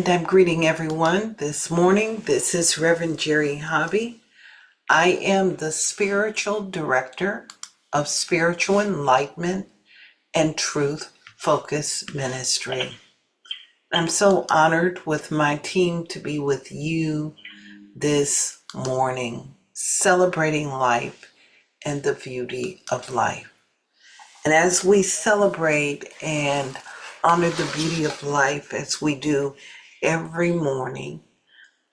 And I'm greeting everyone this morning. This is Reverend Jerry Hobby. I am the Spiritual Director of Spiritual Enlightenment and Truth Focus Ministry. I'm so honored with my team to be with you this morning, celebrating life and the beauty of life. And as we celebrate and honor the beauty of life as we do every morning,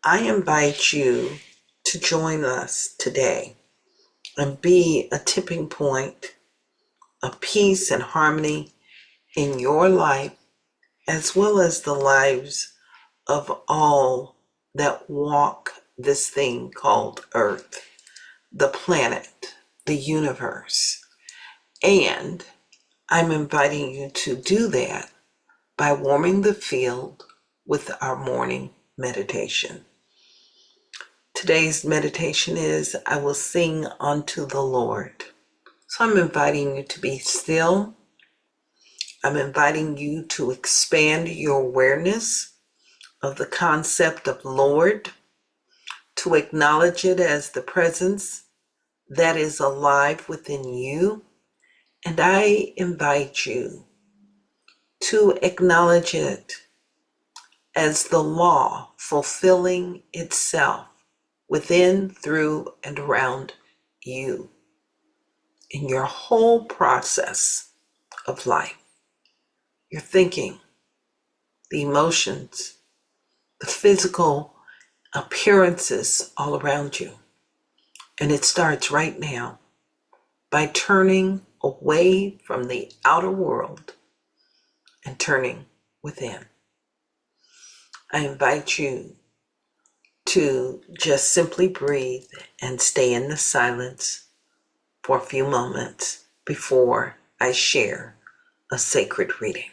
I invite you to join us today and be a tipping point of peace and harmony in your life, as well as the lives of all that walk this thing called Earth, the planet, the universe. And I'm inviting you to do that by warming the field with our morning meditation. Today's meditation is, I will sing unto the Lord. So I'm inviting you to be still. I'm inviting you to expand your awareness of the concept of Lord, to acknowledge it as the presence that is alive within you. And I invite you to acknowledge it as the law fulfilling itself within, through, and around you in your whole process of life. Your thinking, the emotions, the physical appearances all around you. And it starts right now by turning away from the outer world and turning within. I invite you to just simply breathe and stay in the silence for a few moments before I share a sacred reading.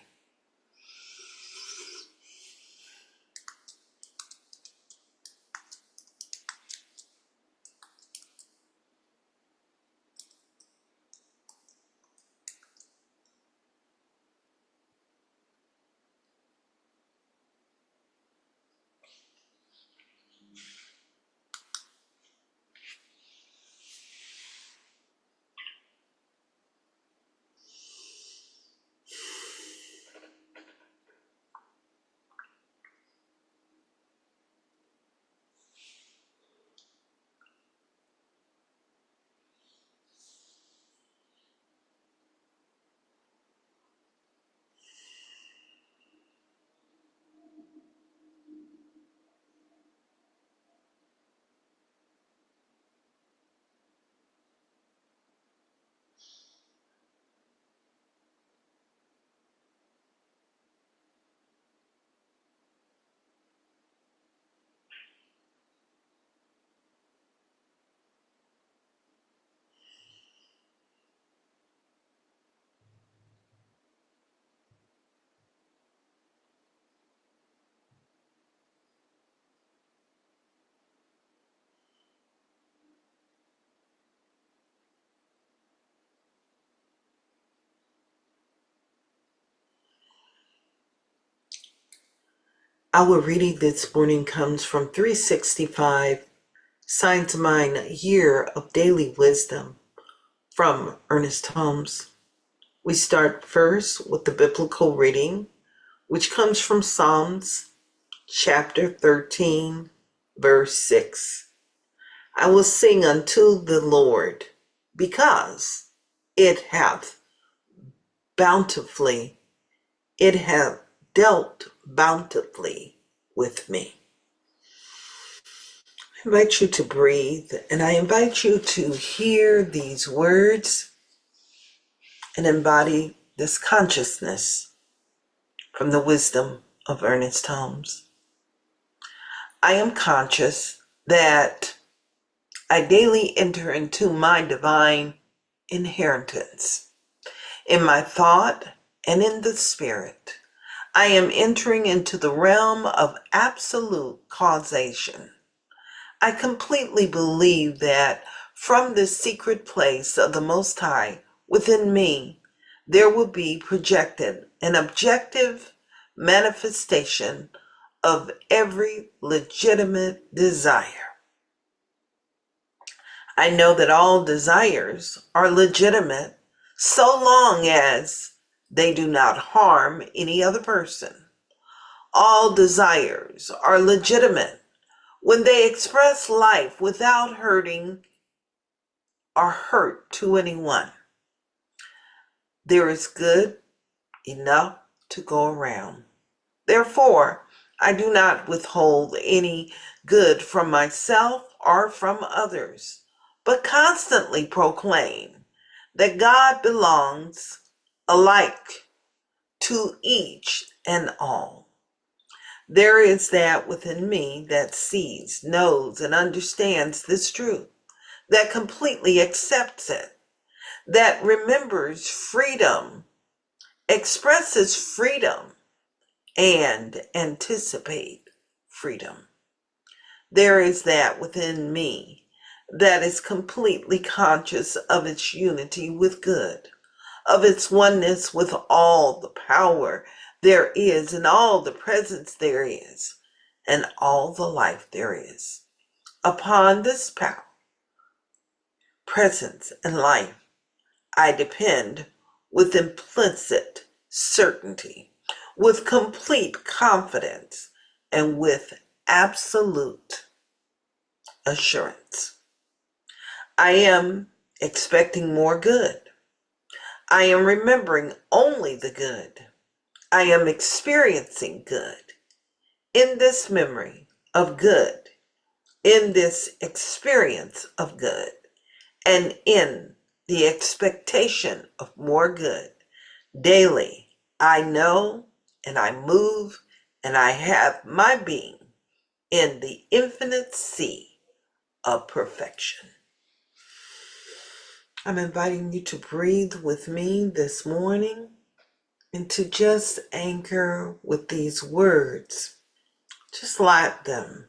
Our reading this morning comes from 365, Signs of Mine, a Year of Daily Wisdom, from Ernest Holmes. We start first with the biblical reading, which comes from Psalms chapter 13, verse 6. I will sing unto the Lord, because it hath dealt bountifully with me. I invite you to breathe, and I invite you to hear these words and embody this consciousness from the wisdom of Ernest Holmes. I am conscious that I daily enter into my divine inheritance. In my thought and in the spirit, I am entering into the realm of absolute causation. I completely believe that from this secret place of the Most High within me, there will be projected an objective manifestation of every legitimate desire. I know that all desires are legitimate so long as they do not harm any other person. All desires are legitimate when they express life without hurting or hurt to anyone. There is good enough to go around. Therefore, I do not withhold any good from myself or from others, but constantly proclaim that God belongs alike to each and all. There is that within me that sees, knows, and understands this truth, that completely accepts it, that remembers freedom, expresses freedom, and anticipate freedom. There is that within me that is completely conscious of its unity with good, of its oneness with all the power there is and all the presence there is and all the life there is. Upon this power, presence, and life, I depend with implicit certainty, with complete confidence, and with absolute assurance. I am expecting more good. I am remembering only the good. I am experiencing good. In this memory of good, in this experience of good, and in the expectation of more good, daily, I know and I move and I have my being in the infinite sea of perfection. I'm inviting you to breathe with me this morning and to just anchor with these words. Just let them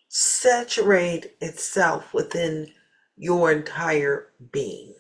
saturate itself within your entire being.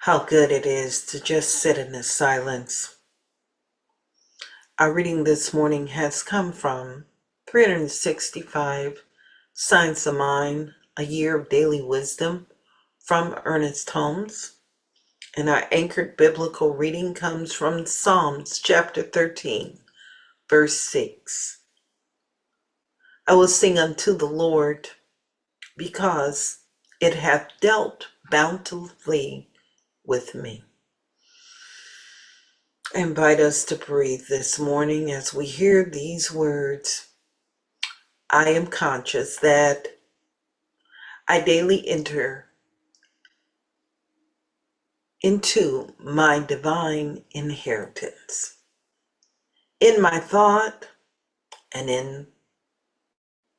How good it is to just sit in this silence. Our reading this morning has come from 365 Science of Mind, A Year of Daily Wisdom from Ernest Holmes. And our anchored biblical reading comes from Psalms chapter 13, verse 6. I will sing unto the Lord, because it hath dealt bountifully with me. I invite us to breathe this morning as we hear these words. I am conscious that I daily enter into my divine inheritance. In my thought and in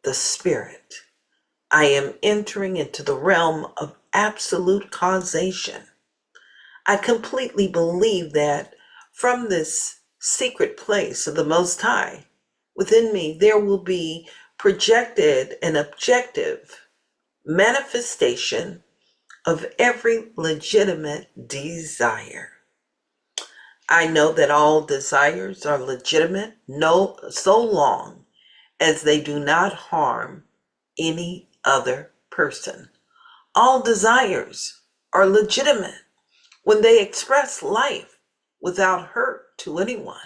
the spirit, I am entering into the realm of absolute causation. I completely believe that from this secret place of the Most High, within me there will be projected an objective manifestation of every legitimate desire. I know that all desires are legitimate, so long as they do not harm any other person. All desires are legitimate when they express life without hurt to anyone.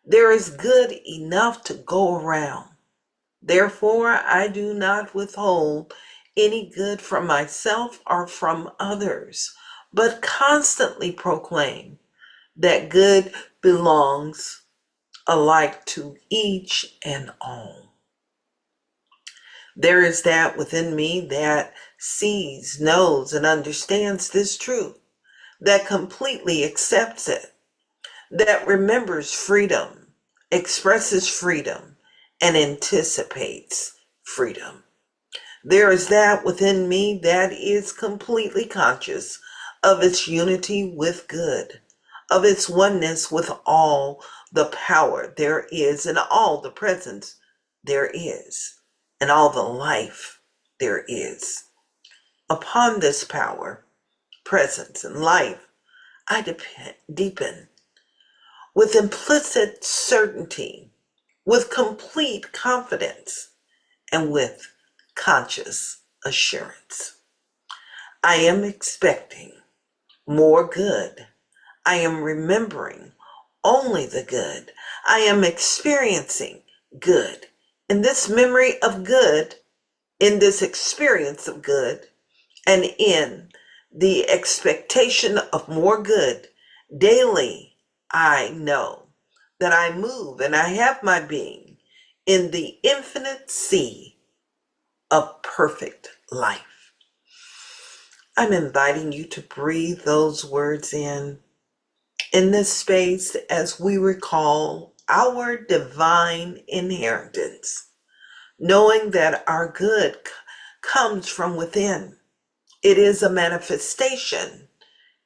There is good enough to go around. Therefore, I do not withhold any good from myself or from others, but constantly proclaim that good belongs alike to each and all. There is that within me that sees, knows, and understands this truth, that completely accepts it, that remembers freedom, expresses freedom, and anticipates freedom. There is that within me that is completely conscious of its unity with good, of its oneness with all the power there is, and all the presence there is, and all the life there is. Upon this power, presence, and life, I deepen with implicit certainty, with complete confidence, and with conscious assurance. I am expecting more good. I am remembering only the good. I am experiencing good. In this memory of good, in this experience of good, and in the expectation of more good, daily I know that I move and I have my being in the infinite sea of perfect life. I'm inviting you to breathe those words in this space as we recall our divine inheritance, knowing that our good comes from within. It is a manifestation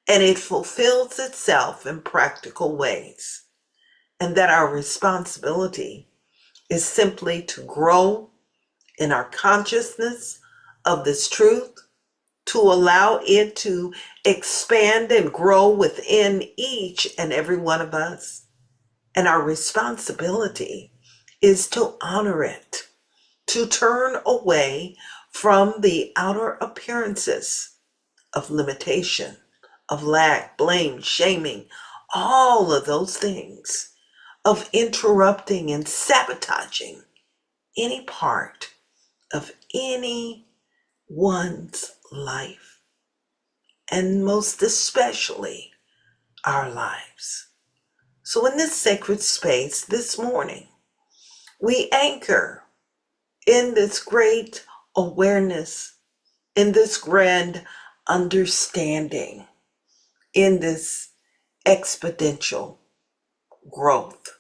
and it fulfills itself in practical ways, and that our responsibility is simply to grow in our consciousness of this truth, to allow it to expand and grow within each and every one of us. And our responsibility is to honor it, to turn away from the outer appearances of limitation, of lack, blame, shaming, all of those things, of interrupting and sabotaging any part of anyone's life, and most especially our lives. So in this sacred space this morning, we anchor in this great awareness, in this grand understanding, in this exponential growth,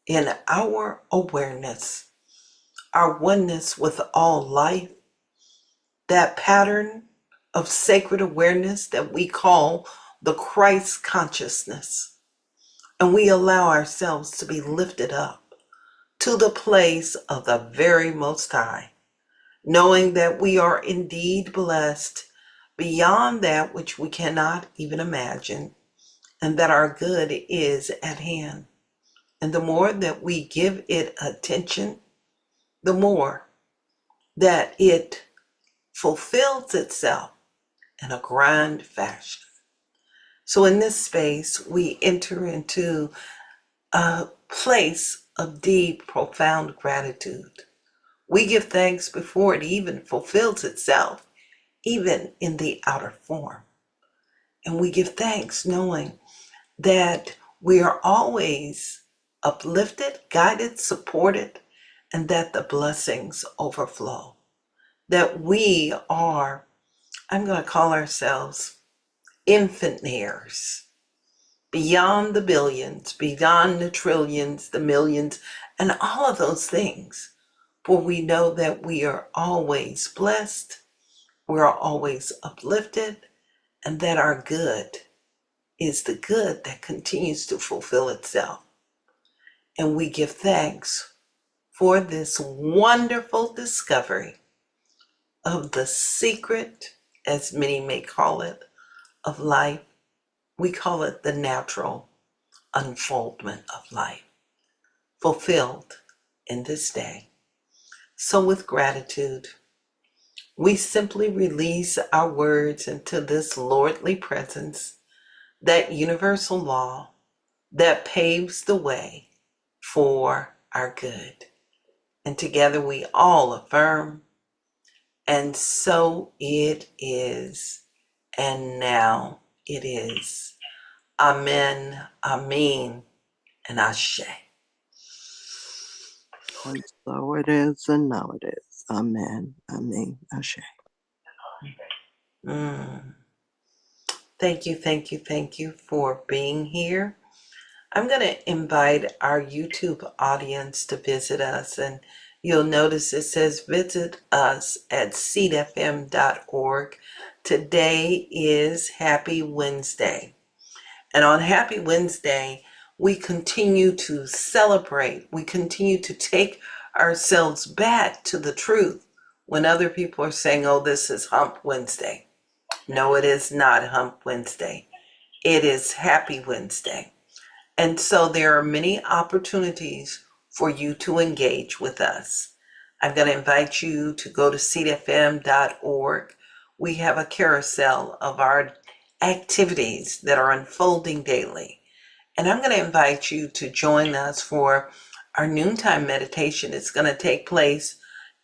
in our awareness, our oneness with all life, that pattern of sacred awareness that we call the Christ consciousness. And we allow ourselves to be lifted up to the place of the very Most High, knowing that we are indeed blessed beyond that which we cannot even imagine, and that our good is at hand. And the more that we give it attention, the more that it fulfills itself in a grand fashion. So in this space, we enter into a place of deep, profound gratitude. We give thanks before it even fulfills itself, even in the outer form. And we give thanks knowing that we are always uplifted, guided, supported, and that the blessings overflow. That we are, I'm going to call ourselves infiniteers, beyond the billions, beyond the trillions, the millions, and all of those things. For we know that we are always blessed, we are always uplifted, and that our good is the good that continues to fulfill itself. And we give thanks for this wonderful discovery of the secret, as many may call it, of life. We call it the natural unfoldment of life, fulfilled in this day. So with gratitude, we simply release our words into this lordly presence, that universal law that paves the way for our good. And together we all affirm, and so it is, and now it is. Amen, Amen, and Ashe. And so it is, and now it is. Amen. Amen. Ashe. Thank you, thank you, thank you for being here. I'm going to invite our YouTube audience to visit us, and you'll notice it says visit us at seatfm.org. Today is Happy Wednesday. And on Happy Wednesday, we continue to celebrate. We continue to take ourselves back to the truth when other people are saying, oh, this is Hump Wednesday. No, it is not Hump Wednesday. It is Happy Wednesday. And so there are many opportunities for you to engage with us. I'm going to invite you to go to seatfm.org. We have a carousel of our activities that are unfolding daily. And I'm going to invite you to join us for our noontime meditation. It's going to take place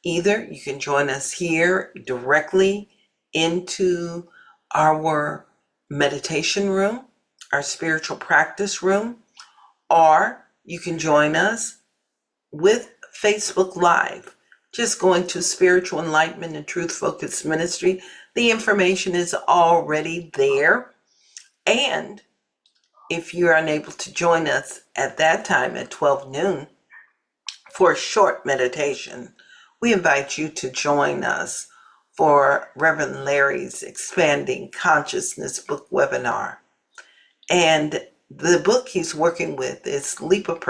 either you can join us here directly into our meditation room, our spiritual practice room, or you can join us with Facebook Live. Just going to Spiritual Enlightenment and Truth Focused Ministry. The information is already there. And if you're unable to join us at that time at 12 noon for a short meditation, we invite you to join us for Reverend Larry's Expanding Consciousness book webinar. And the book he's working with is A Leap of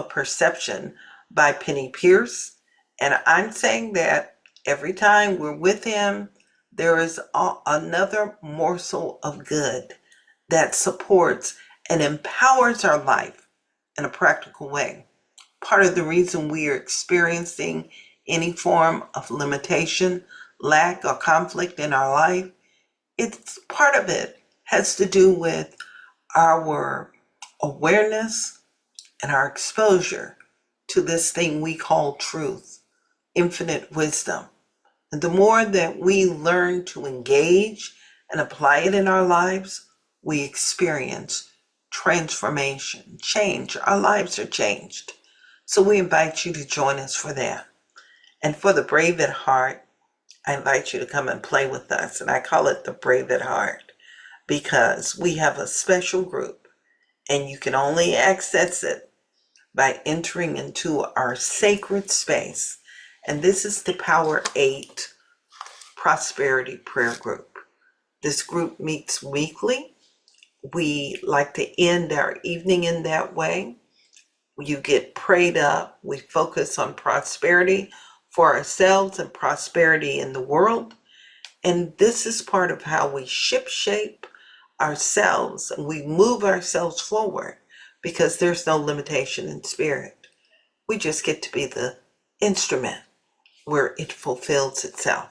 Perception by Penny Pierce. And I'm saying that every time we're with him, there is another morsel of good that supports and empowers our life in a practical way. Part of the reason we are experiencing any form of limitation, lack, or conflict in our life, it's part of it has to do with our awareness and our exposure to this thing we call truth, infinite wisdom. And the more that we learn to engage and apply it in our lives, we experience transformation, change. Our lives are changed. So we invite you to join us for that. And for the brave at heart, I invite you to come and play with us. And I call it the Brave at Heart because we have a special group and you can only access it by entering into our sacred space. And this is the Power 8 Prosperity Prayer Group. This group meets weekly. We like to end our evening in that way. You get prayed up. We focus on prosperity for ourselves and prosperity in the world. And this is part of how we shape ourselves and we move ourselves forward because there's no limitation in spirit. We just get to be the instrument where it fulfills itself.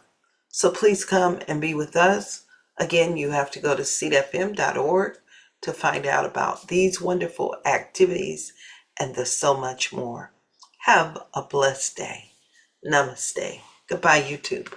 So please come and be with us. Again, you have to go to seatfm.org to find out about these wonderful activities and there's so much more. Have a blessed day. Namaste. Goodbye, YouTube.